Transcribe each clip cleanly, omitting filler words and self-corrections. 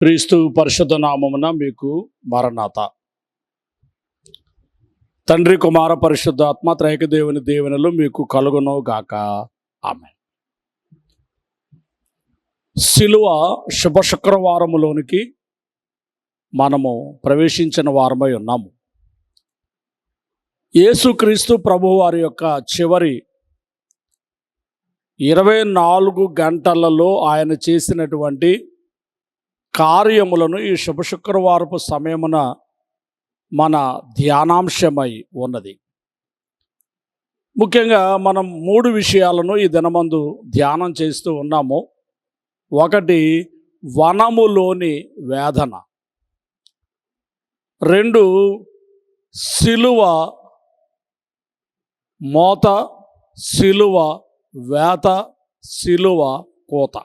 క్రీస్తు పరిశుద్ధ నామమున మీకు మరణాత. తండ్రి కుమార పరిశుద్ధాత్మ త్రైక దేవుని దీవెనలు మీకు కలుగును గాక. ఆమేన్. శిలువ శుభ శుక్రవారములోనికి మనము ప్రవేశించిన వారమై ఉన్నాము. యేసుక్రీస్తు ప్రభు వారి యొక్క చివరి 24 గంటలలో ఆయన చేసినటువంటి కార్యములను ఈ శుభ శుక్రవారపు సమయమున మన ధ్యానాంశమై ఉన్నది. ముఖ్యంగా మనం 3 విషయాలను ఈ దినమందు ధ్యానం చేస్తూ ఉన్నాము. ఒకటి, వనములోని వేదన. 2, సిలువ మోత, సిలువ వేత, సిలువ కోత.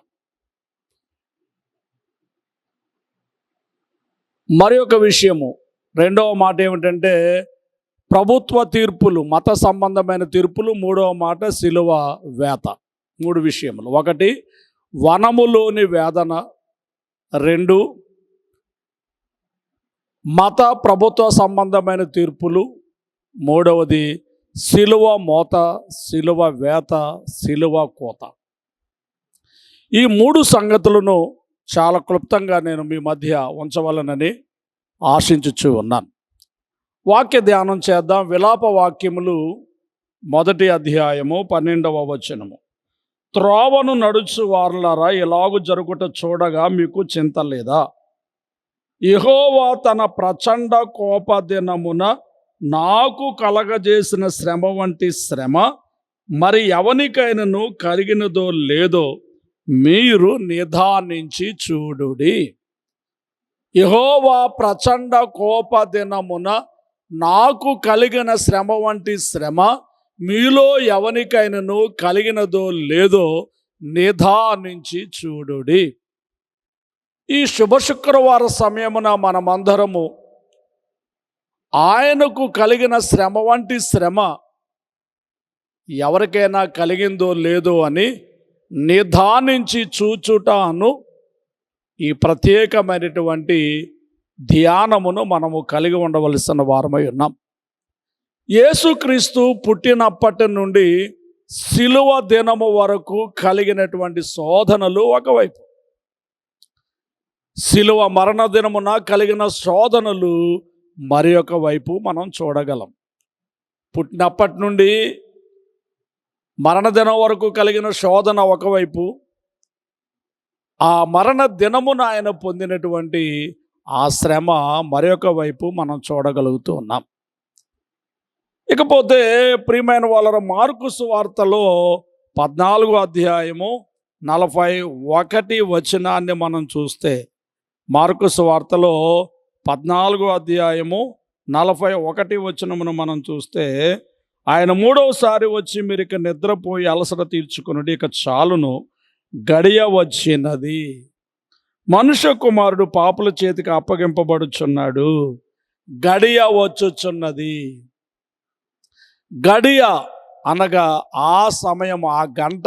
మరి ఒక విషయము, రెండవ మాట ఏమిటంటే ప్రభుత్వ తీర్పులు, మత సంబంధమైన తీర్పులు. మూడవ మాట సిలువ వేత. 3 విషయములు. ఒకటి, వనములోని వేదన. 2, మత ప్రభుత్వ సంబంధమైన తీర్పులు. మూడవది సిలువ మోత, సిలువ వేత, సిలువ కోత. ఈ 3 సంగతులను చాలా క్లుప్తంగా నేను మీ మధ్య ఉంచవలనని ఆశించుచూ ఉన్నాను. వాక్య ధ్యానం చేద్దాం. విలాప వాక్యములు 1వ అధ్యాయము 12వ వచనము. త్రోవను నడుచు వారలారా, ఇలాగు జరుగుట చూడగా మీకు చింత లేదా? యెహోవా తన ప్రచండ కోప దినమున నాకు కలగజేసిన శ్రమ వంటి శ్రమ మరి ఎవనికైనను కలిగినదో లేదో మీరు నిదానించి చూడుడి. యెహోవా ప్రచండ కోప దినమున నాకు కలిగిన శ్రమ వంటి శ్రమ మీలో ఎవనికైనను కలిగినదో లేదో నిదానించి చూడుడి. ఈ శుభ శుక్రవార సమయమున మనమందరము ఆయనకు కలిగిన శ్రమ వంటి శ్రమ ఎవరికైనా కలిగిందో లేదో అని నిదానించి చూచుటాను ఈ ప్రత్యేకమైనటువంటి ధ్యానమును మనము కలిగి ఉండవలసిన వారమై ఉన్నాం. యేసుక్రీస్తు పుట్టినప్పటి నుండి సిలువ దినము వరకు కలిగినటువంటి శోధనలు ఒకవైపు, సిలువ మరణ దినమున కలిగిన శోధనలు మరి ఒక వైపు మనం చూడగలం. పుట్టినప్పటి నుండి మరణ దినం వరకు కలిగిన శోధన ఒకవైపు, ఆ మరణ దినమున ఆయన పొందినటువంటి ఆ శ్రమ మరొక వైపు మనం చూడగలుగుతూ ఉన్నాం. ఇకపోతే ప్రియమైన వాళ్ళ మార్కు సువార్తలో 14వ అధ్యాయము 41 వచనాన్ని మనం చూస్తే, మార్కు సువార్తలో 14వ అధ్యాయము 41 వచనమును మనం చూస్తే, ఆయన 3వసారి వచ్చి మీరు ఇక నిద్రపోయి అలసట తీర్చుకున్నది, ఇక చాలును, గడియ వచ్చినది, మనుష్య కుమారుడు పాపుల చేతికి అప్పగింపబడుచున్నాడు, గడియ వచ్చుచున్నది. గడియ అనగా ఆ సమయం, ఆ గంట,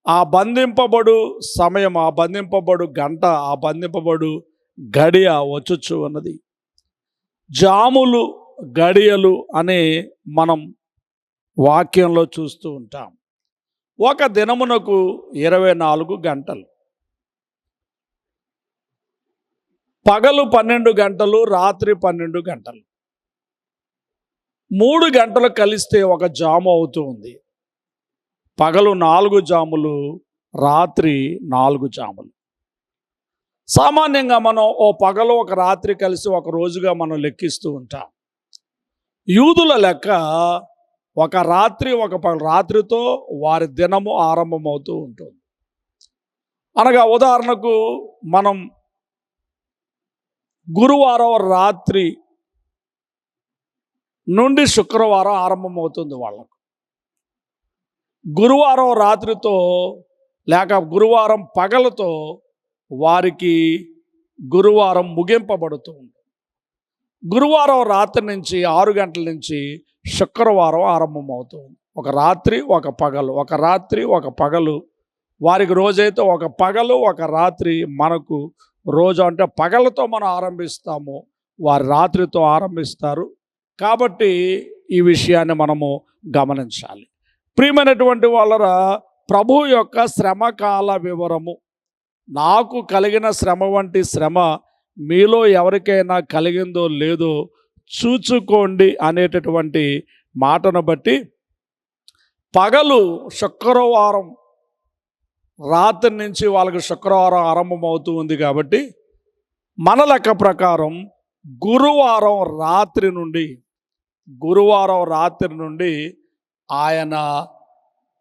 ఆ బంధింపబడు సమయం, ఆ బంధింపబడు గంట, ఆ బంధింపబడు గడియ వచ్చుచు ఉన్నది. జాములు, గడియలు అని మనం వాక్యంలో చూస్తూ ఉంటాం. ఒక దినమునకు 24 గంటలు. పగలు 12 గంటలు, రాత్రి 12 గంటలు. 3 గంటలు కలిస్తే ఒక జాము అవుతూ ఉంది. పగలు 4 జాములు, రాత్రి 4 జాములు. సామాన్యంగా మనం ఓ పగలు ఒక రాత్రి కలిసి ఒక రోజుగా మనం లెక్కిస్తూ ఉంటాం. యూదుల లెక్క ఒక రాత్రి ఒక పగలు, రాత్రితో వారి దినము ఆరంభమవుతూ ఉంటుంది. అనగా ఉదాహరణకు మనం గురువారం రాత్రి నుండి శుక్రవారం ఆరంభమవుతుంది వాళ్ళకు. గురువారం రాత్రితో లేక గురువారం పగలతో వారికి గురువారం ముగింపబడుతూ ఉంటుంది. గురువారం రాత్రి నుంచి 6 గంటల నుంచి శుక్రవారం ఆరంభమవుతుంది. ఒక రాత్రి ఒక పగలు, ఒక రాత్రి ఒక పగలు. వారికి రోజైతే ఒక పగలు ఒక రాత్రి, మనకు రోజు అంటే పగలతో మనం ఆరంభిస్తాము, వారు రాత్రితో ఆరంభిస్తారు. కాబట్టి ఈ విషయాన్ని మనము గమనించాలి. ప్రియమైనటువంటి వాళ్ళరా, ప్రభు యొక్క శ్రమకాల వివరము, నాకు కలిగిన శ్రమ వంటి శ్రమ మీలో ఎవరికైనా కలిగిందో లేదో చూచుకోండి అనేటటువంటి మాటను బట్టి, పగలు శుక్రవారం రాత్రి నుంచి వాళ్ళకి శుక్రవారం ఆరంభం అవుతూ ఉంది కాబట్టి, మన లెక్క ప్రకారం గురువారం రాత్రి నుండి ఆయన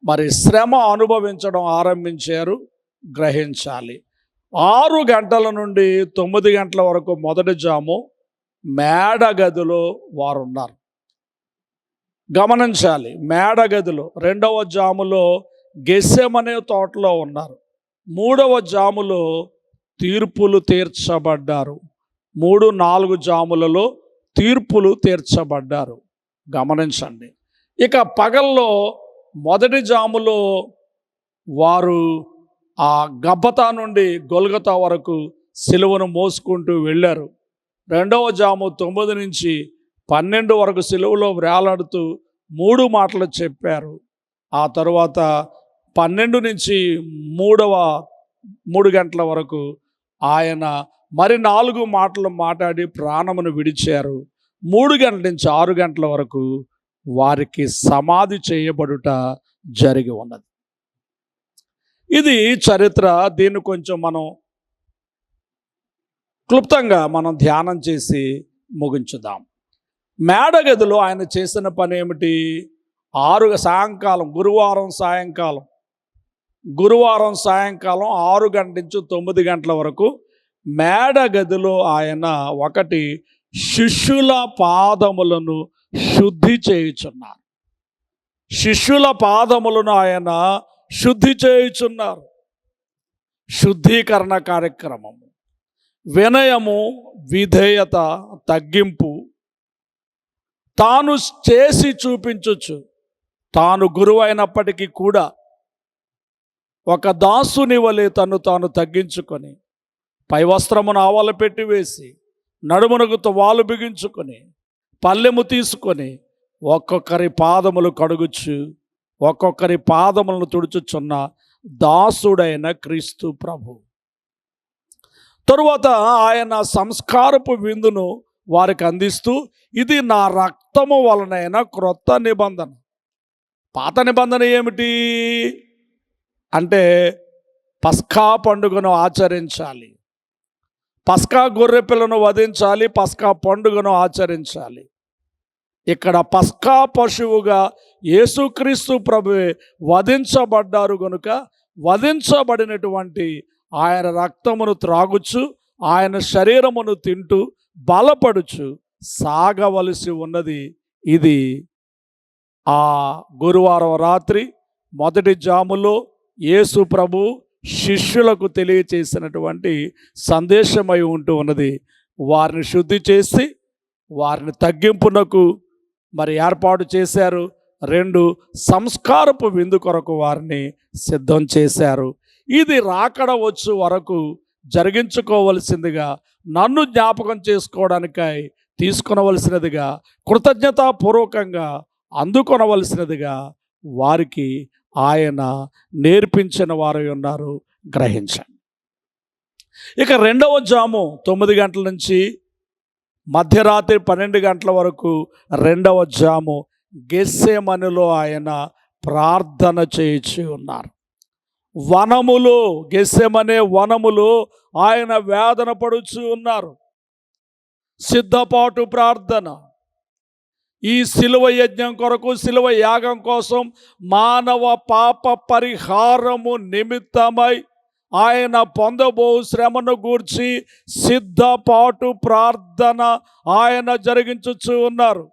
మరి శ్రమ అనుభవించడం ఆరంభించారు, గ్రహించాలి. 6 గంటల నుండి 9 గంటల వరకు మొదటి జాము మేడ గదిలో వారు ఉన్నారు. గమనించాలి, మేడ గదిలో. 2వ జాములో గెస్సెమనే తోటలో ఉన్నారు. 3వ జాములో తీర్పులు తీర్చబడ్డారు. 3-4 జాములలో తీర్పులు తీర్చబడ్డారు. గమనించండి. ఇక పగల్లో మొదటి జాములో వారు ఆ గబ్బతా నుండి గొల్గతా వరకు సిలువను మోసుకుంటూ వెళ్ళారు. 2వ జాము 9 నుంచి 12 వరకు సిలువలో వేలాడుతూ 3 మాటలు చెప్పారు. ఆ తరువాత 12 నుంచి 3 గంటల వరకు ఆయన మరి 4 మాటలు మాట్లాడి ప్రాణమును విడిచారు. 3 గంటల నుంచి 6 గంటల వరకు వారికి సమాధి చేయబడుట జరిగి ఉన్నది. ఇది చరిత్ర. దీన్ని కొంచెం మనం క్లుప్తంగా మనం ధ్యానం చేసి ముగించుదాం. మేడగదిలో ఆయన చేసిన పని ఏమిటి? గురువారం సాయంకాలం 6 గంటల నుంచి 9 గంటల వరకు మేడగదిలో ఆయన ఒకటి శిష్యుల పాదములను శుద్ధి చేయుచున్నారు. శిష్యుల పాదములను ఆయన శుద్ధి చేయుచున్నారు. శుద్ధీకరణ కార్యక్రమము, వినయము, విధేయత, తగ్గింపు తాను చేసి చూపించొచ్చు. తాను గురువు అయినప్పటికీ కూడా ఒక దాసుని వలె తాను తగ్గించుకొని, పై వస్త్రమును ఆవల పెట్టి వేసి, నడుమునకు తువాలు బిగించుకొని, పల్లెము తీసుకొని ఒక్కొక్కరి పాదములు కడుగుచు, ఒక్కొక్కరి పాదములను తుడుచుచున్న దాసుడైన క్రీస్తు ప్రభు. తరువాత ఆయన సంస్కారపు విందును వారికి అందిస్తూ, ఇది నా రక్తము వలనైన క్రొత్త నిబంధన. పాత నిబంధన ఏమిటి అంటే పస్కా పండుగను ఆచరించాలి, పస్కా గొర్రె పిల్లను వధించాలి, పస్కా పండుగను ఆచరించాలి. ఇక్కడ పస్కా పశువుగా యేసుక్రీస్తు ప్రభువే వధించబడ్డారు గనుక, వధించబడినటువంటి ఆయన రక్తమును త్రాగుచు, ఆయన శరీరమును తింటూ బలపడుచు సాగవలసి ఉన్నది. ఇది ఆ గురువారం రాత్రి మొదటి జాములో యేసు ప్రభు శిష్యులకు తెలియచేసినటువంటి సందేశమై ఉంటూ ఉన్నది. వారిని శుద్ధి చేసి వారిని తగ్గింపునకు మరి ఏర్పాటు చేశారు. 2 సంస్కారపు విందు కొరకు వారిని సిద్ధం చేశారు. ఇది రాకడ వచ్చు వరకు జరిగించుకోవలసిందిగా, నన్ను జ్ఞాపకం చేసుకోవడానికై తీసుకొనవలసినదిగా, కృతజ్ఞతాపూర్వకంగా అందుకొనవలసినదిగా వారికి ఆయన నేర్పించిన వారు ఉన్నారు. గ్రహించండి. ఇక 2వ జాము 9 గంటల నుంచి మధ్యరాత్రి 12 గంటల వరకు 2వ జాము గెస్సెమనెలో ఆయన ప్రార్థన చేయించి ఉన్నారు. గెస్సెమనే వనములో ఆయన వేదన పడుచు ఉన్నారు. సిద్ధపాటు ప్రార్థన. ఈ శిలువ యజ్ఞం కొరకు, శిలువ యాగం కోసం, మానవ పాప పరిహారము నిమిత్తమై ఆయన పొందబో శ్రమను గూర్చి సిద్ధపాటు ప్రార్థన ఆయన జరిగించుచు ఉన్నారు.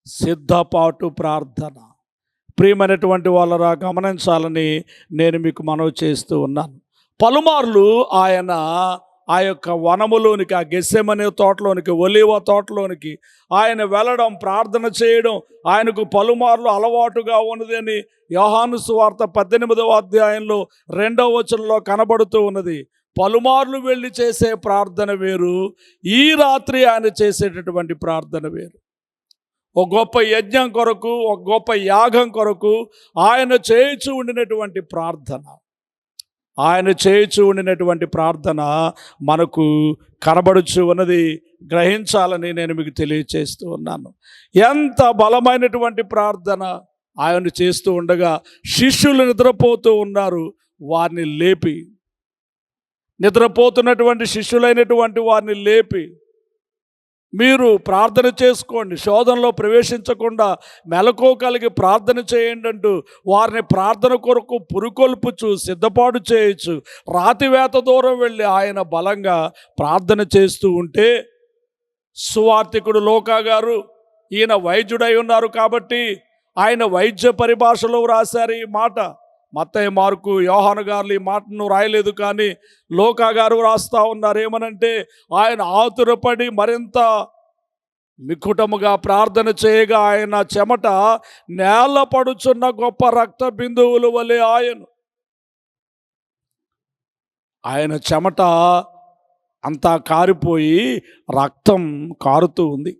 సిద్ధపాటు ప్రార్థన. ప్రియమైనటువంటి వాళ్ళరా, గమనించాలని నేను మీకు మనవి చేస్తూ ఉన్నాను. పలుమార్లు ఆయన ఆ యొక్క వనములోనికి, ఆ గెస్సెమనే తోటలోనికి, ఒలీవ తోటలోనికి ఆయన వెళ్ళడం, ప్రార్థన చేయడం ఆయనకు పలుమార్లు అలవాటుగా ఉన్నదని యోహాను సువార్త 18వ అధ్యాయంలో 2వ వచనంలో కనబడుతూ ఉన్నది. పలుమార్లు వెళ్ళి చేసే ప్రార్థన వేరు, ఈ రాత్రి ఆయన చేసేటటువంటి ప్రార్థన వేరు. ఒక గొప్ప యజ్ఞం కొరకు, ఒక గొప్ప యాగం కొరకు ఆయన చేయుచు ఉండినటువంటి ప్రార్థన, ఆయన చేయుచు ఉండినటువంటి ప్రార్థన మనకు కనబడుచు ఉన్నది, గ్రహించాలని నేను మీకు తెలియచేస్తూ ఉన్నాను. ఎంత బలమైనటువంటి ప్రార్థన ఆయన చేస్తూ ఉండగా శిష్యులు నిద్రపోతూ ఉన్నారు. వారిని లేపి, నిద్రపోతున్నటువంటి శిష్యులైనటువంటి వారిని లేపి, మీరు ప్రార్థన చేసుకోండి, శోధనలో ప్రవేశించకుండా మెలకువ కలిగి ప్రార్థన చేయండి అంటూ వారిని ప్రార్థన కొరకు పురుకొల్పుచు సిద్ధపాటు చేయొచ్చు. రాతివేత దూరం వెళ్ళి ఆయన బలంగా ప్రార్థన చేస్తూ ఉంటే, సువార్తికుడు లూకా గారు, ఈయన వైద్యుడై ఉన్నారు కాబట్టి ఆయన వైద్య పరిభాషలో రాశారు ఈ మాట. మత్తయి, మార్కు, యోహాను గారు ఈ మాటను రాయలేదు, కానీ లూకా గారు రాస్తా ఉన్నారు. ఏమనంటే, ఆయన ఆతురపడి మరింత మిక్కుటముగా ప్రార్థన చేయగా ఆయన చెమట నేల పడుచున్న గొప్ప రక్త బిందువుల వలె ఆయన చెమట అంతా కారిపోయి రక్తం కారుతూ ఉంది.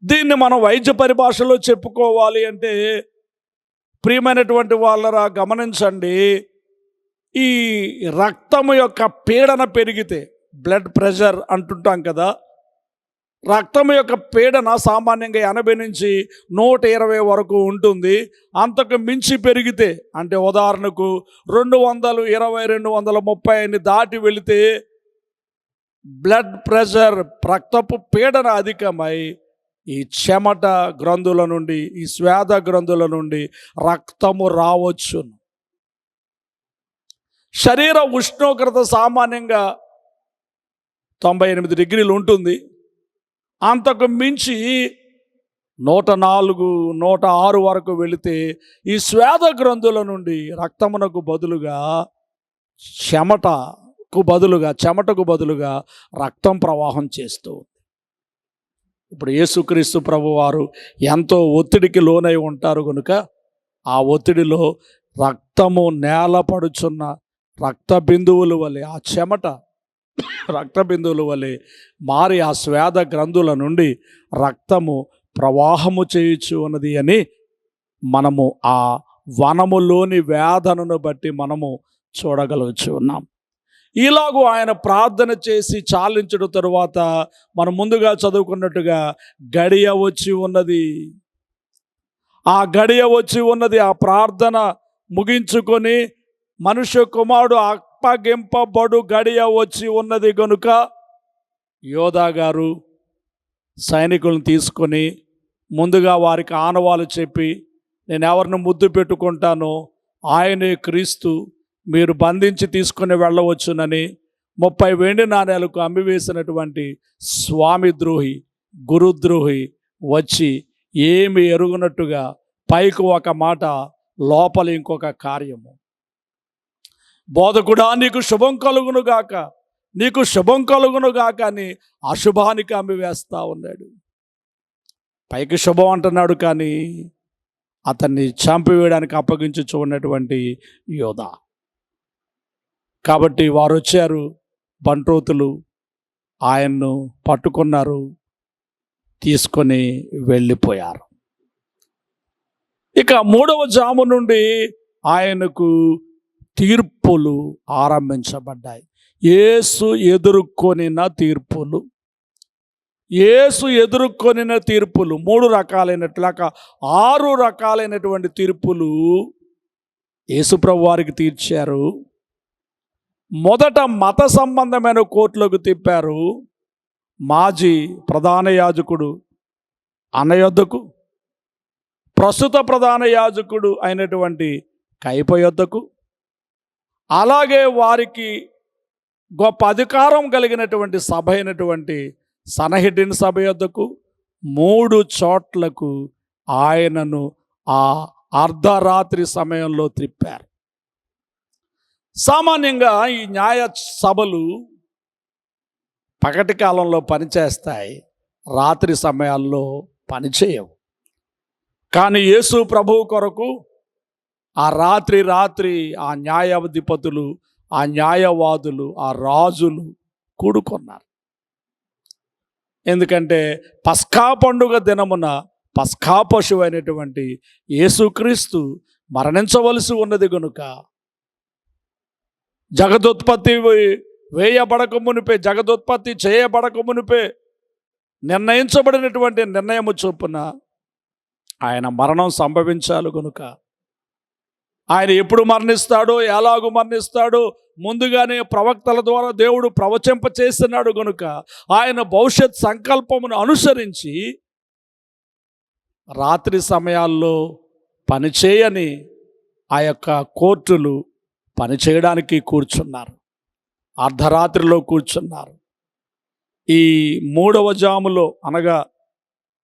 దీన్ని మనం వైద్య పరిభాషలో చెప్పుకోవాలి అంటే, ప్రియమైనటువంటి వాళ్ళరా గమనించండి, ఈ రక్తము యొక్క పీడన పెరిగితే, బ్లడ్ ప్రెషర్ అంటుంటాం కదా, రక్తం యొక్క పీడన సామాన్యంగా 80 నుంచి 120 వరకు ఉంటుంది. అంతకు మించి పెరిగితే, అంటే ఉదాహరణకు 220, 230 అని దాటి వెళితే బ్లడ్ ప్రెషర్, రక్తపు పీడన అధికమై ఈ చెమట గ్రంథుల నుండి, ఈ స్వేద గ్రంథుల నుండి రక్తము రావచ్చును. శరీర ఉష్ణోగ్రత సామాన్యంగా 98 డిగ్రీలు ఉంటుంది. అంతకు మించి 104, 106 వరకు వెళితే ఈ స్వేద గ్రంథుల నుండి రక్తమునకు బదులుగా చెమటకు బదులుగా రక్తం ప్రవాహం చేస్తూ. ఇప్పుడు యేసుక్రీస్తు ప్రభువారు ఎంతో ఒత్తిడికి లోనై ఉంటారు కనుక ఆ ఒత్తిడిలో రక్తము నేల పడుచున్న రక్త బిందువుల వలె, ఆ చెమట రక్త బిందువుల వలె మారి ఆ స్వేద గ్రంథుల నుండి రక్తము ప్రవాహము చేయుచు ఉన్నది అని మనము ఆ వనములోని వేదనను బట్టి మనము చూడగలుగుచు ఉన్నాం. ఇలాగూ ఆయన ప్రార్థన చేసి చాలించిన తరువాత మనం ముందుగా చదువుకున్నట్టుగా గడియ వచ్చి ఉన్నది. ఆ గడియ వచ్చి ఉన్నది. ఆ ప్రార్థన ముగించుకొని మనుష్య కుమారుడు అప్పగింపబడు గడియ వచ్చి ఉన్నది గనుక యోధా గారు సైనికులను తీసుకొని ముందుగా వారికి ఆనవాలు చెప్పి, నేను ఎవరిని ముద్దు పెట్టుకుంటానో ఆయనే క్రీస్తు, మీరు బంధించి తీసుకుని వెళ్ళవచ్చునని 30 వెండి నాణేలకు అమ్మివేసినటువంటి స్వామి ద్రోహి, గురుద్రోహి వచ్చి ఏమి ఎరుగునట్టుగా పైకి ఒక మాట, లోపల ఇంకొక కార్యము. బోధకుడా, నీకు శుభం కలుగునుగాక, నీకు శుభం కలుగునుగాక అని అశుభానికి అమ్మివేస్తా ఉన్నాడు. పైకి శుభం అంటున్నాడు, కానీ అతన్ని చంపివేయడానికి అప్పగించి చూడనటువంటి యోధా. కాబట్టి వారు వచ్చారు, బంట్రోతులు ఆయన్ను పట్టుకున్నారు, తీసుకొని వెళ్ళిపోయారు. ఇక 3వ జాము నుండి ఆయనకు తీర్పులు ఆరంభించబడ్డాయి. యేసు ఎదుర్కొనిన తీర్పులు, యేసు ఎదుర్కొనిన తీర్పులు 3 రకాలైనట్లుగా 6 రకాలైనటువంటి తీర్పులు యేసుప్రభు వారికి తీర్చారు. మొదట మత సంబంధమైన కోర్టులకు తిప్పారు. మాజీ ప్రధాన యాజకుడు అన్న యొద్దకు, ప్రస్తుత ప్రధాన యాజకుడు అయినటువంటి కయప యొద్దకు, అలాగే వారికి గొప్ప అధికారం కలిగినటువంటి సభ అయినటువంటి సనహెడ్డిన్ సభ యొద్దకు 3 చోట్లకు ఆయనను ఆ అర్ధరాత్రి సమయంలో త్రిప్పారు. సామాన్యంగా ఈ న్యాయ సభలు పగటి కాలంలో పనిచేస్తాయి, రాత్రి సమయాల్లో పనిచేయవు. కానీ యేసు ప్రభువు కొరకు ఆ రాత్రి ఆ న్యాయాధిపతులు ఆ న్యాయవాదులు, ఆ రాజులు కూడుకున్నారు. ఎందుకంటే పస్కా పండుగ దినమున పస్కా పశువు అయినటువంటి యేసుక్రీస్తు మరణించవలసి ఉన్నది గనుక, జగదుత్పత్తి వేయబడక మునిపే, జగదుత్పత్తి చేయబడక మునిపే నిర్ణయించబడినటువంటి నిర్ణయము చొప్పున ఆయన మరణం సంభవించాలి గనుక, ఆయన ఎప్పుడు మరణిస్తాడో, ఎలాగూ మరణిస్తాడో ముందుగానే ప్రవక్తల ద్వారా దేవుడు ప్రవచింప చేస్తున్నాడు గనుక, ఆయన భవిష్యత్ సంకల్పమును అనుసరించి రాత్రి సమయాల్లో పనిచేయని ఆ యొక్క కోర్టులు పనిచేయడానికి కూర్చున్నారు. అర్ధరాత్రిలో కూర్చున్నారు. ఈ 3వ జాములో, అనగా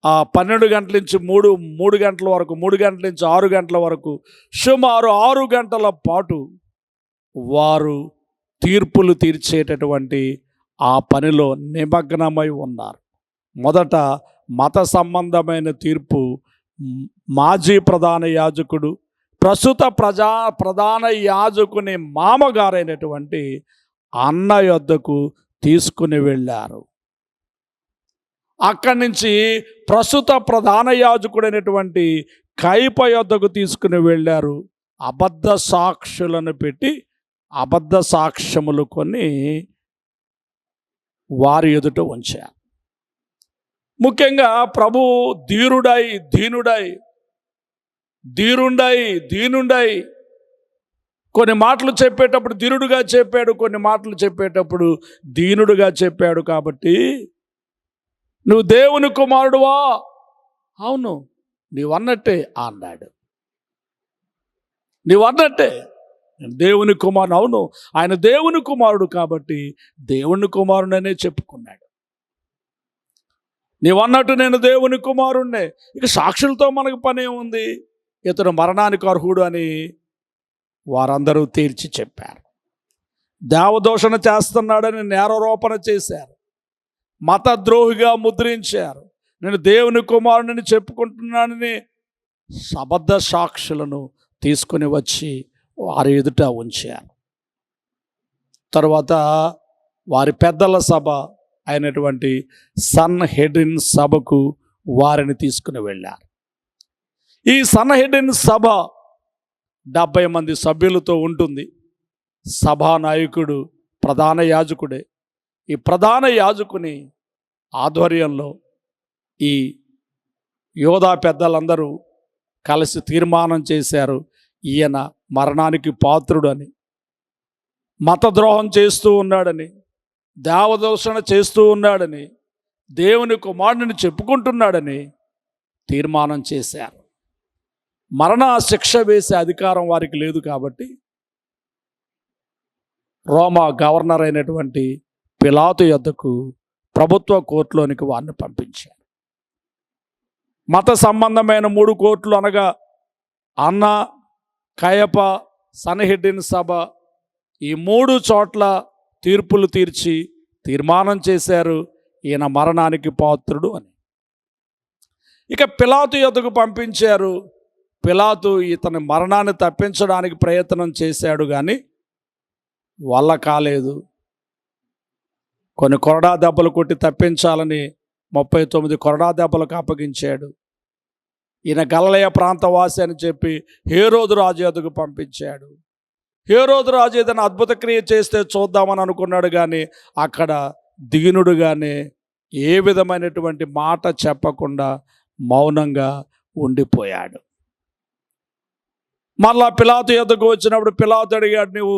ఆ 12 గంటల నుంచి 3 గంటల వరకు, 3 గంటల నుంచి 6 గంటల వరకు, సుమారు 6 గంటల పాటు వారు తీర్పులు తీర్చేటటువంటి ఆ పనిలో నిమగ్నమై ఉన్నారు. మొదట మత సంబంధమైన తీర్పు మాజీ ప్రధాన యాజకుడు, ప్రస్తుత ప్రధాన యాజకుని మామగారైనటువంటి అన్న యొద్దకు తీసుకుని వెళ్ళారు. అక్కడి నుంచి ప్రస్తుత ప్రధాన యాజకుడైనటువంటి కయప యొద్దకు తీసుకుని వెళ్ళారు. అబద్ధ సాక్షులను పెట్టి అబద్ధ సాక్ష్యములు కొన్ని వారి ఎదుట ఉంచారు. ముఖ్యంగా ప్రభు దీనుండై కొన్ని మాటలు చెప్పేటప్పుడు ధీరుడుగా చెప్పాడు, కొన్ని మాటలు చెప్పేటప్పుడు దీనుడుగా చెప్పాడు. కాబట్టి నువ్వు దేవుని కుమారుడువా? అవును, నీవన్నట్టే అన్నాడు. నీవన్నట్టే దేవుని కుమారుడు. అవును, ఆయన దేవుని కుమారుడు కాబట్టి దేవుని కుమారుడనే చెప్పుకున్నాడు. నీవన్నట్టు నేను దేవుని కుమారుణ్ణే. ఇక సాక్షులతో మనకు పని ఏముంది? ఇతడు మరణానికి అర్హుడు అని వారందరూ తేల్చి చెప్పారు. దేవదూషణ చేస్తున్నాడని నేరారోపణ చేశారు. మతద్రోహిగా ముద్రించారు. నేను దేవుని కుమారుడిని చెప్పుకుంటున్నానని అబద్ధ సాక్షులను తీసుకుని వచ్చి వారి ఎదుట ఉంచారు. తర్వాత వారి పెద్దల సభ అయినటువంటి సన్హెడ్రిన్ సభకు వారిని తీసుకుని వెళ్ళారు. ఈ సన్హెడ్రిన్ సభ 70 మంది సభ్యులతో ఉంటుంది. సభానాయకుడు ప్రధాన యాజకుడే. ఈ ప్రధాన యాజకుని ఆధ్వర్యంలో ఈ యోధా పెద్దలందరూ కలిసి తీర్మానం చేశారు, ఈయన మరణానికి పాత్రుడు అని, మతద్రోహం చేస్తూ ఉన్నాడని, దేవదూషణ చేస్తూ ఉన్నాడని, దేవుని కుమారుడిని చెప్పుకుంటున్నాడని తీర్మానం చేశారు. మరణ శిక్ష వేసే అధికారం వారికి లేదు కాబట్టి రోమా గవర్నర్ అయినటువంటి పిలాతు యొద్దకు ప్రభుత్వ కోర్టులోనికి వారిని పంపించారు. మత సంబంధమైన 3 కోర్టులు, అనగా అన్న, కయప, సన్హెడ్రిన్ సభ, ఈ 3 చోట్ల తీర్పులు తీర్చి తీర్మానం చేశారు ఈయన మరణానికి పాత్రుడు అని. ఇక పిలాతు యొద్దకు పంపించారు. పిలాతు ఇతని మరణాన్ని తప్పించడానికి ప్రయత్నం చేశాడు, కానీ వల్ల కాలేదు. కొన్ని కొరడా దెబ్బలు కొట్టి తప్పించాలని 39 కొరడా దెబ్బలకు అప్పగించాడు. ఈయన గలిలయ ప్రాంతవాసి అని చెప్పి హేరోదు రాజు యొద్దకు పంపించాడు. హేరోదు రాజు ఏదైనా అద్భుత క్రియ చేస్తే చూద్దామని అనుకున్నాడు, కానీ అక్కడ దీనుడుగానే ఏ విధమైనటువంటి మాట చెప్పకుండా మౌనంగా ఉండిపోయాడు. మళ్ళా పిలాతు యొద్దకు వచ్చినప్పుడు పిలాతు అడిగాడు, నువ్వు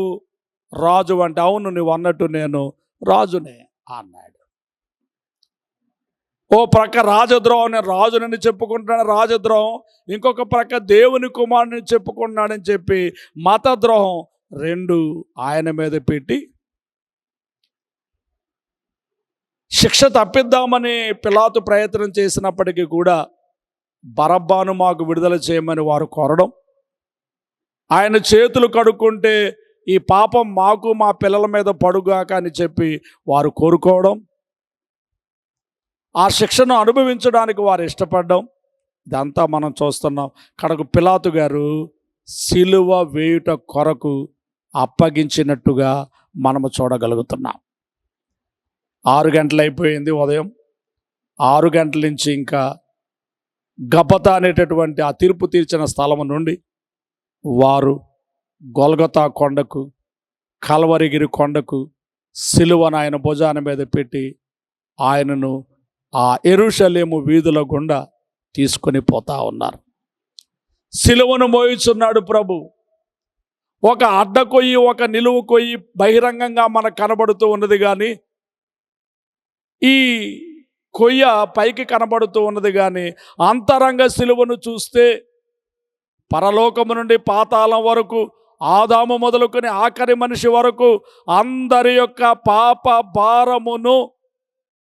రాజు అంటే? అవును, నువ్వు అన్నట్టు నేను రాజునే అన్నాడు. ఓ ప్రక్క రాజద్రోహం, నేను రాజునని చెప్పుకుంటున్నాను రాజద్రోహం, ఇంకొక ప్రక్క దేవుని కుమారుని చెప్పుకుంటున్నాడని చెప్పి మతద్రోహం 2 ఆయన మీద పెట్టి శిక్ష తప్పిద్దామని పిలాతు ప్రయత్నం చేసినప్పటికీ కూడా బరబ్బాను మాకు విడుదల చేయమని వారు కోరడం, ఆయన చేతులు కడుక్కుంటే ఈ పాపం మాకు మా పిల్లల మీద పడుగాక అని చెప్పి వారు కోరుకోవడం, ఆ శిక్షను అనుభవించడానికి వారు ఇష్టపడ్డం, ఇదంతా మనం చూస్తున్నాం. కడకు పిలాతు గారు సిలువ వేయుట కొరకు అప్పగించినట్టుగా మనము చూడగలుగుతున్నాం. 6 గంటలు అయిపోయింది ఉదయం. 6 గంటల నుంచి ఇంకా గబతా అనేటటువంటి ఆ తీర్పు తీర్చిన స్థలం నుండి వారు గొల్గొతా కొండకు, కల్వరిగిరి కొండకు సిలువను ఆయన భుజాన మీద పెట్టి ఆయనను ఆ యెరూషలేము వీధుల గుండా తీసుకొని పోతా ఉన్నారు. సిలువను మోయుచున్నాడు ప్రభు. ఒక అడ్డ కొయ్యి, ఒక నిలువు కొయ్యి బహిరంగంగా మనకు కనబడుతూ ఉన్నది, కానీ ఈ కొయ్య పైకి కనబడుతూ ఉన్నది, కానీ అంతరంగ సిలువను చూస్తే పరలోకము నుండి పాతాళం వరకు, ఆదాము మొదలుకొని ఆఖరి మనిషి వరకు అందరి యొక్క పాప భారమును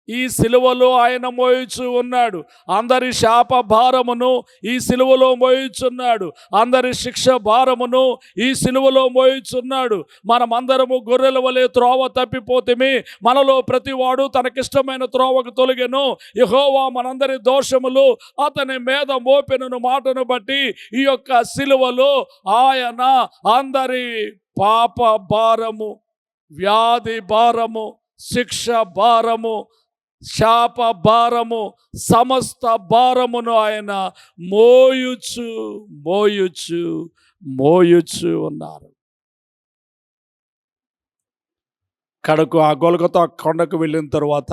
ఈ సిలువలో ఆయన మోయుచు ఉన్నాడు. అందరి శాప భారమును ఈ సిలువలో మోయుచున్నాడు. అందరి శిక్ష భారమును ఈ సిలువలో మోయుచున్నాడు. మనమందరము గొర్రెల వలె త్రోవ తప్పిపోతిమి, మనలో ప్రతివాడు తనకిష్టమైన త్రోవకు తొలగెను, యెహోవా మనందరి దోషములు అతని మీద మోపెను మాటను బట్టి ఈ యొక్క సిలువలో ఆయన అందరి పాప భారము, వ్యాధి భారము, శిక్ష భారము, శాప భారము, సమస్త భారమును ఆయన మోయుచు మోయుచు మోయుచు ఉన్నారు. కడకు ఆ గొల్గొతా కొండకు వెళ్ళిన తరువాత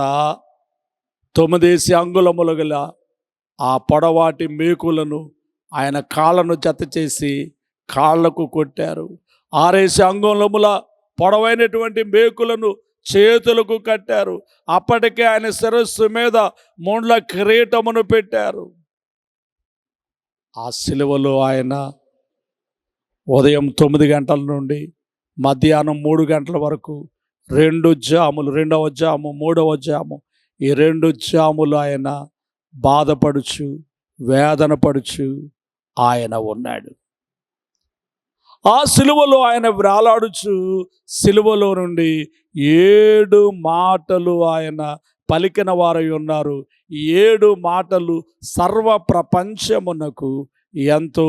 9 అంగుళములు గల ఆ పొడవాటి మేకులను ఆయన కాళ్ళను జత చేసి కాళ్లకు కొట్టారు. 6 అంగుళముల పొడవైనటువంటి మేకులను చేతులకు కట్టారు. అప్పటికే ఆయన శిరస్సు మీద ముండ్ల కిరీటమును పెట్టారు. ఆ సిలువలో ఆయన ఉదయం 9 గంటల నుండి మధ్యాహ్నం 3 గంటల వరకు 2 జాములు, 2వ జాము, 3వ జాము, ఈ 2 జాములు ఆయన బాధపడుచు, వేదన పడుచు ఆయన ఉన్నాడు. ఆ సిలువలో ఆయన వ్రాలాడుచు సిలువలో నుండి 7 మాటలు ఆయన పలికిన వారై ఉన్నారు. 7 మాటలు సర్వ ప్రపంచమునకు ఎంతో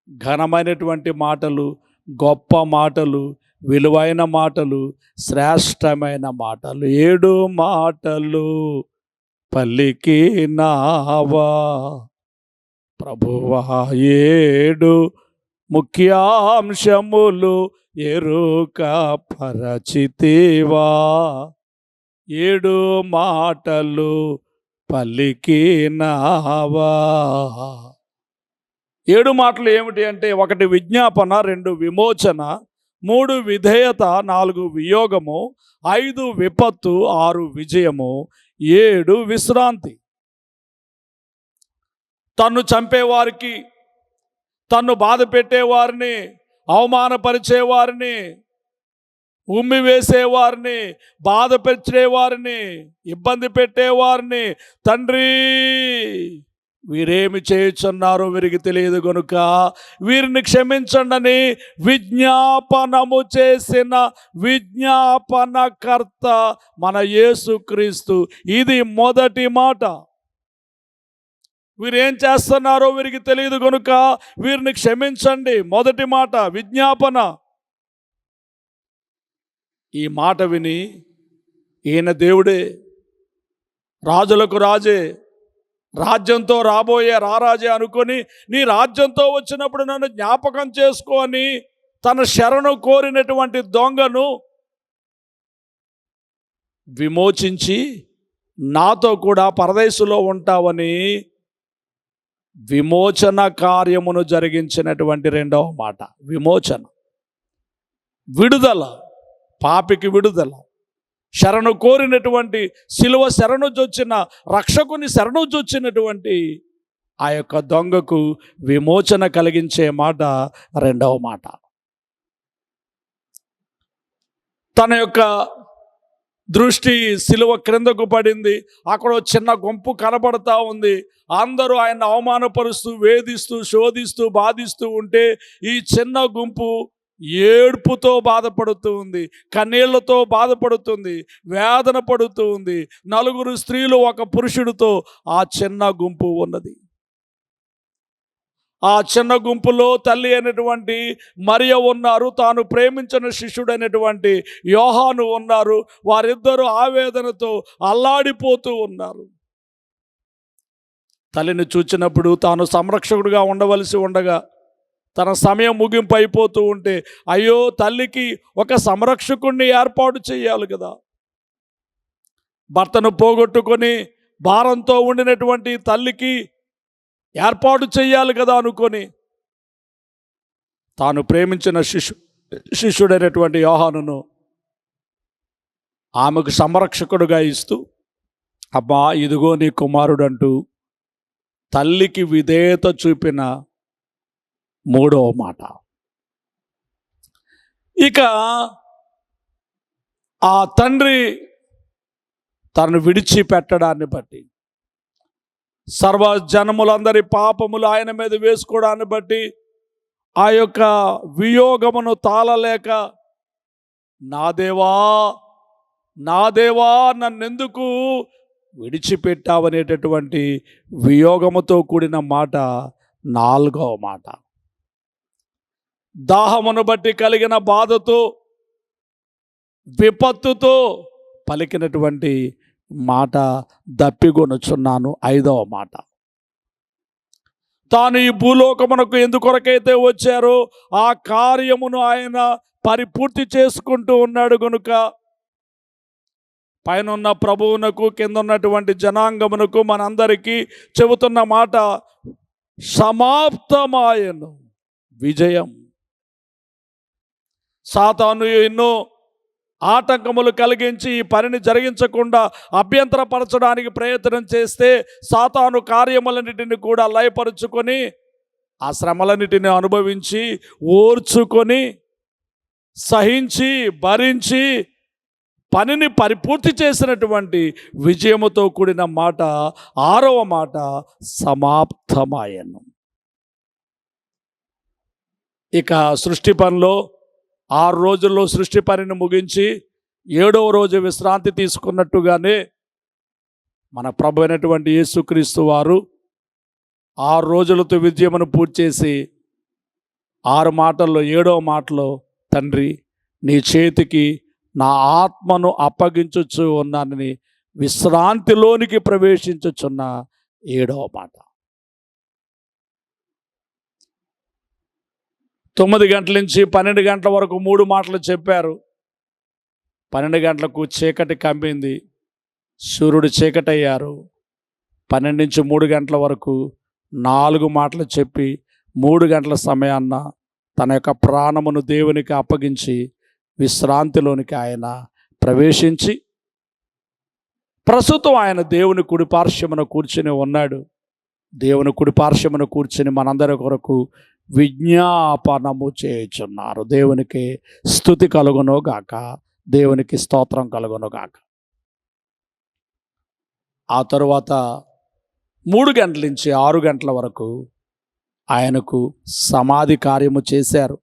ఘనమైనటువంటి మాటలు, గొప్ప మాటలు, విలువైన మాటలు, శ్రేష్టమైన మాటలు. 7 మాటలు పలికినావా ప్రభువా, 7 ముఖ్యాంశములు ఎరుక పరచితివా, 7 మాటలు పలికినావా. 7 మాటలు ఏమిటి అంటే, 1 విజ్ఞాపన, 2 విమోచన, 3 విధేయత, 4 వియోగము, 5 విపత్తు, 6 విజయము, 7 విశ్రాంతి. తన్ను చంపేవారికి, తన్ను బాధ పెట్టేవారిని, అవమానపరిచేవారిని, ఉమ్మి వేసేవారిని, బాధ పెట్టేవారిని, ఇబ్బంది పెట్టేవారిని, తండ్రి వీరేమి చేయుచున్నారో వీరికి తెలియదు గనుక వీరిని క్షమించండి విజ్ఞాపనము చేసిన విజ్ఞాపనకర్త మన యేసుక్రీస్తు. ఇది మొదటి మాట. వీరేం చేస్తున్నారో వీరికి తెలియదు కనుక వీరిని క్షమించండి. మొదటి మాట విజ్ఞాపన. ఈ మాట విని ఈయన దేవుడే, రాజులకు రాజే, రాజ్యంతో రాబోయే రారాజే అనుకొని, నీ రాజ్యంతో వచ్చినప్పుడు నన్ను జ్ఞాపకం చేసుకొని తన శరణు కోరినటువంటి దొంగను విమోచించి నాతో కూడా పరదేశంలో ఉంటావని విమోచన కార్యమును జరిగించినటువంటి రెండవ మాట విమోచన. విడుదల, పాపికి విడుదల. శరణు కోరినటువంటి, సిలువ శరణుజొచ్చిన, రక్షకుని శరణుజొచ్చినటువంటి ఆ యొక్క దొంగకు విమోచన కలిగించే మాట రెండవ మాట. తన యొక్క దృష్టి సిలువ క్రిందకు పడింది. అక్కడ చిన్న గుంపు కనబడతా ఉంది. అందరూ ఆయన అవమానపరుస్తూ, వేధిస్తూ, శోధిస్తూ, బాధిస్తూ ఉంటే ఈ చిన్న గుంపు ఏడ్పుతో బాధపడుతూ ఉంది, కన్నీళ్లతో బాధపడుతుంది, వేదన పడుతూ ఉంది. 4 స్త్రీలు, 1 పురుషుడితో ఆ చిన్న గుంపు ఉన్నది. ఆ చిన్న గుంపులో తల్లి అయినటువంటి మరియ ఉన్నారు, తాను ప్రేమించిన శిష్యుడైనటువంటి యోహాను ఉన్నారు. వారిద్దరూ ఆవేదనతో అల్లాడిపోతూ ఉన్నారు. తల్లిని చూచినప్పుడు తాను సంరక్షకుడిగా ఉండవలసి ఉండగా తన సమయం ముగింపు అయిపోతూ ఉంటే, అయ్యో తల్లికి ఒక సంరక్షకుడిని ఏర్పాటు చేయాలి కదా. భర్తను పోగొట్టుకొని భారంతో ఉండినటువంటి తల్లికి ఏర్పాటు చేయాలి కదా అనుకొని తాను ప్రేమించిన శిష్యుడైనటువంటి యోహానును ఆమెకు సంరక్షకుడుగా ఇస్తూ, అబ్బా ఇదిగో నీ కుమారుడు అంటూ తల్లికి విధేయత చూపిన మూడవ మాట. ఇక ఆ తండ్రి తనను విడిచిపెట్టడాన్ని బట్టి, సర్వజనములందరి పాపములు ఆయన మీద వేసుకోవడాన్ని బట్టి, ఆ యొక్క వియోగమును తాళలేక, నా దేవా నా దేవా నన్నెందుకు విడిచిపెట్టావనేటటువంటి వియోగముతో కూడిన మాట నాలుగవ మాట. దాహమును బట్టి కలిగిన బాధతో, విపత్తుతో పలికినటువంటి మాట దప్పిగొనుచున్నాను ఐదవ మాట. తాను ఈ భూలోకమునకు ఎందుకొరకైతే వచ్చారో ఆ కార్యమును ఆయన పరిపూర్తి చేసుకుంటూ ఉన్నాడు గనుక పైనున్న ప్రభువునకు కింద ఉన్నటువంటి జనాంగమునకు మనందరికీ చెబుతున్న మాట సమాప్తమాయను, విజయం. సాతాను ఎన్నో ఆటంకములు కలిగించి ఈ పనిని జరిగించకుండా అభ్యంతరపరచడానికి ప్రయత్నం చేస్తే, సాతాను కార్యములన్నిటిని కూడా లయపరుచుకొని ఆ శ్రమలన్నిటిని అనుభవించి ఓర్చుకొని సహించి భరించి పనిని పరిపూర్తి చేసినటువంటి విజయముతో కూడిన మాట ఆరవ మాట సమాప్తమాయను. ఇక సృష్టి పనిలో 6 రోజుల్లో సృష్టి పనిని ముగించి 7వ రోజు విశ్రాంతి తీసుకున్నట్టుగానే మన ప్రభు అయినటువంటి యేసుక్రీస్తు వారు 6 రోజులతో విజయమును పూర్తి చేసి 6 మాటల్లో 7వ మాటలో, తండ్రి నీ చేతికి నా ఆత్మను అప్పగించుచు ఉన్నానని విశ్రాంతిలోనికి ప్రవేశించుచున్న 7వ మాట. 9 గంటల నుంచి 12 గంటల వరకు 3 మాటలు చెప్పారు. 12 గంటలకు చీకటి కమ్మింది, సూర్యుడు చీకటయ్యారు. 12 నుంచి 3 గంటల వరకు 4 మాటలు చెప్పి 3 గంటల సమయాన్న తన యొక్క ప్రాణమును దేవునికి అప్పగించి విశ్రాంతిలోనికి ఆయన ప్రవేశించి ప్రస్తుతం ఆయన దేవుని కుడిపార్శ్వమున కూర్చుని ఉన్నాడు. దేవుని కుడిపార్శ్వమున కూర్చుని మనందరి కొరకు విజ్ఞాపనము చేయుచున్నారు. దేవునికి స్తుతి కలుగును గాక, దేవునికి స్తోత్రం కలుగును గాక. ఆ తరువాత 3 గంటల నుంచి 6 గంటల వరకు ఆయనకు సమాధి కార్యము చేశారు.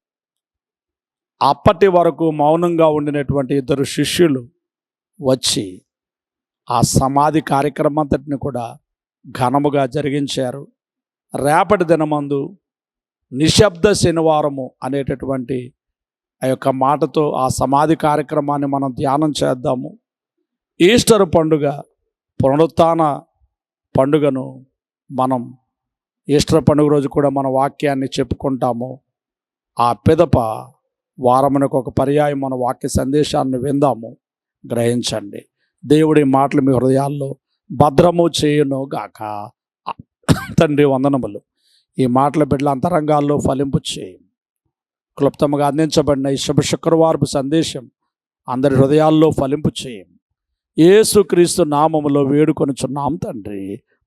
అప్పటి వరకు మౌనంగా ఉండినటువంటి 2 శిష్యులు వచ్చి ఆ సమాధి కార్యక్రమం అంతటిని కూడా ఘనముగా జరిగించారు. రేపటి దినమందు నిశ్శబ్ద శనివారము అనేటటువంటి ఆ యొక్క మాటతో ఆ సమాధి కార్యక్రమాన్ని మనం ధ్యానం చేద్దాము. ఈస్టర్ పండుగ, పునరుత్థాన పండుగను మనం ఈస్టర్ పండుగ రోజు కూడా మన వాక్యాన్ని చెప్పుకుంటాము. ఆ పిదప వారమునకు ఒక పర్యాయం మన వాక్య సందేశాన్ని విందాము, గ్రహించండి. దేవుడి మాటలు మీ హృదయాల్లో భద్రము చేయును గాక. తండ్రి వందనములు. ఈ మాటల బిడ్డల అంతరంగాల్లో ఫలింపు చేయి. క్లుప్తంగా అందించబడిన ఈ శుభ శుక్రవారపు సందేశం అందరి హృదయాల్లో ఫలింపు చేయి. యేసుక్రీస్తు నామములో వేడుకొనుచున్నాం తండ్రి,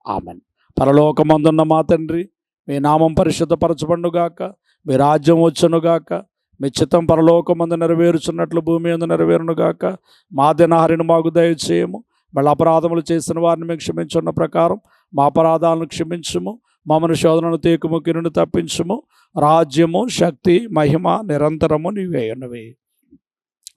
ఆమెన్. పరలోకమందున్న మా తండ్రి, మీ నామం పరిశుద్ధపరచబడుగాక, మీ రాజ్యం వచ్చునుగాక, మీ చిత్తం పరలోకమందు నెరవేరుచున్నట్లు భూమి అందు నెరవేరునుగాక. మా దినహరిని మాకు దయచేయము, మళ్ళీ అపరాధములు చేసిన వారిని మేము క్షమించున్న ప్రకారం మా అపరాధాలను క్షమించుము, మమ్మల్ని శోధనను తేకుము, కిరుని తప్పించుము. రాజ్యము, శక్తి, మహిమ నిరంతరము నీవే ఉన్నవి.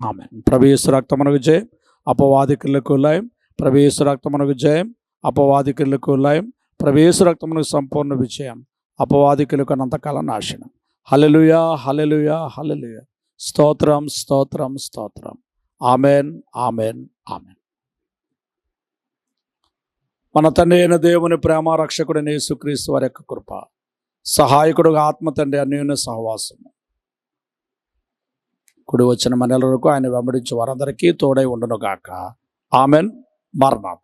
ఆమేన్. ప్రభు యేసు రక్తమునకు జయం, అపవాది క్రియలకు లయం. ప్రభు యేసు రక్తమునకు జయం, అపవాది క్రియలకు లయం. ప్రభు యేసు రక్తమునకు సంపూర్ణ విజయం. అపవాదికులకు అనంతకాలం నాశనం. హల్లెలూయా, హల్లెలూయా, హల్లెలూయా. స్తోత్రం, స్తోత్రం, స్తోత్రం. Amen, amen, amen. మన తండ్రి అయిన దేవుని ప్రేమ, రక్షకుడైన యేసుక్రీస్తు వారి యొక్క కృప, సహాయకుడుగా ఆత్మ తండ్రి అన్యోన్య సహవాసము కుడి వచ్చిన మనల వరకు ఆయన వెంబడించి వారందరికీ తోడై ఉండును గాక. ఆమెన్. మరణాత.